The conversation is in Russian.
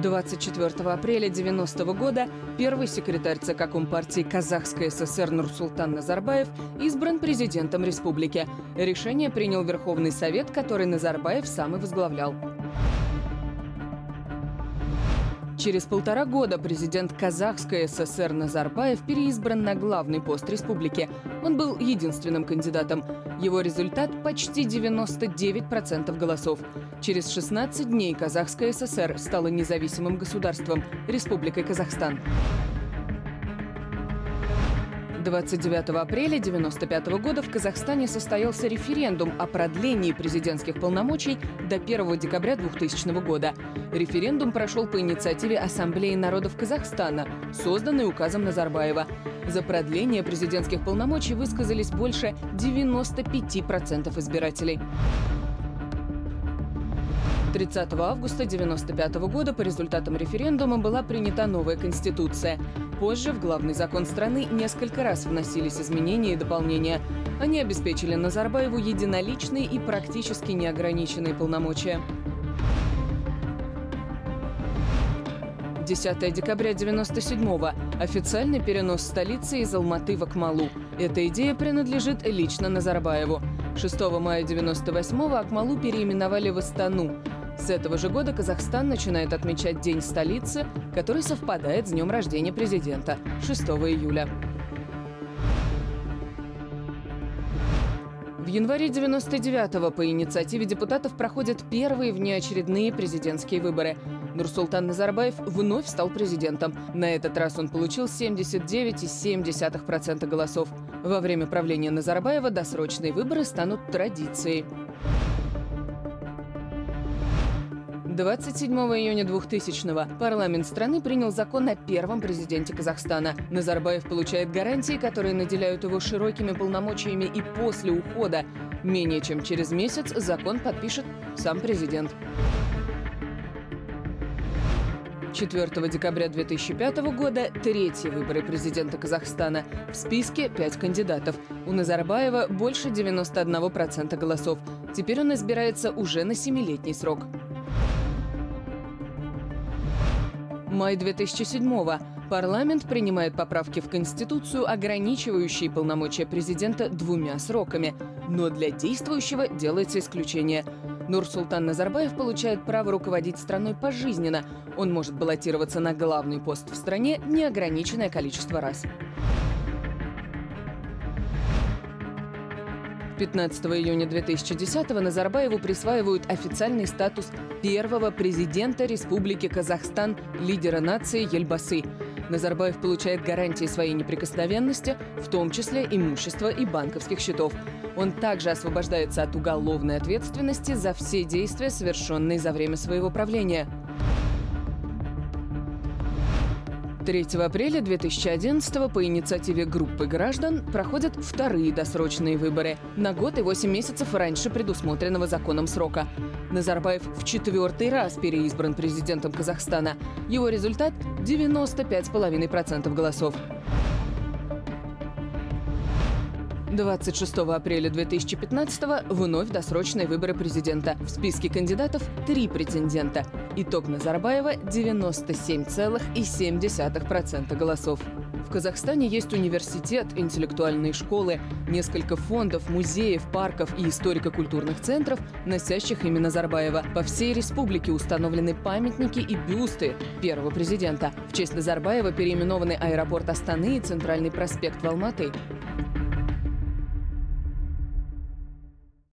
24 апреля 1990 года первый секретарь ЦК Компартии Казахской ССР Нурсултан Назарбаев избран президентом республики. Решение принял Верховный Совет, который Назарбаев сам и возглавлял. Через 1,5 года президент Казахской ССР Назарбаев переизбран на главный пост республики. Он был единственным кандидатом. Его результат – почти 99% голосов. Через 16 дней Казахская ССР стала независимым государством – Республикой Казахстан. 29 апреля 1995 года в Казахстане состоялся референдум о продлении президентских полномочий до 1 декабря 2000 года. Референдум прошел по инициативе Ассамблеи народов Казахстана, созданной указом Назарбаева. За продление президентских полномочий высказались больше 95% избирателей. 30 августа 1995 года по результатам референдума была принята новая конституция. Позже в главный закон страны несколько раз вносились изменения и дополнения. Они обеспечили Назарбаеву единоличные и практически неограниченные полномочия. 10 декабря 1997-го. Официальный перенос столицы из Алматы в Акмалу. Эта идея принадлежит лично Назарбаеву. 6 мая 1998-го Акмалу переименовали в Астану. С этого же года Казахстан начинает отмечать День столицы, который совпадает с днем рождения президента – 6 июля. В январе 1999-го по инициативе депутатов проходят первые внеочередные президентские выборы. Нурсултан Назарбаев вновь стал президентом. На этот раз он получил 79,7% голосов. Во время правления Назарбаева досрочные выборы станут традицией. 27 июня 2000-го парламент страны принял закон о первом президенте Казахстана. Назарбаев получает гарантии, которые наделяют его широкими полномочиями, и после ухода менее чем через месяц закон подпишет сам президент. 4 декабря 2005 года третьи выборы президента Казахстана. В списке 5 кандидатов. У Назарбаева больше 91% голосов. Теперь он избирается уже на 7-летний срок. Май 2007-го. Парламент принимает поправки в Конституцию, ограничивающие полномочия президента 2 сроками. Но для действующего делается исключение. Нурсултан Назарбаев получает право руководить страной пожизненно. Он может баллотироваться на главный пост в стране неограниченное количество раз. 15 июня 2010-го Назарбаеву присваивают официальный статус первого президента Республики Казахстан, лидера нации Елбасы. Назарбаев получает гарантии своей неприкосновенности, в том числе имущества и банковских счетов. Он также освобождается от уголовной ответственности за все действия, совершенные за время своего правления. 3 апреля 2011-го по инициативе группы граждан проходят вторые досрочные выборы на год и 8 месяцев раньше предусмотренного законом срока. Назарбаев в 4-й раз переизбран президентом Казахстана. Его результат – 95,5% голосов. 26 апреля 2015-го вновь досрочные выборы президента. В списке кандидатов 3 претендента. Итог Назарбаева – 97,7% голосов. В Казахстане есть университет, интеллектуальные школы, несколько фондов, музеев, парков и историко-культурных центров, носящих имя Назарбаева. По всей республике установлены памятники и бюсты первого президента. В честь Назарбаева переименованы аэропорт Астаны и Центральный проспект в Алматы.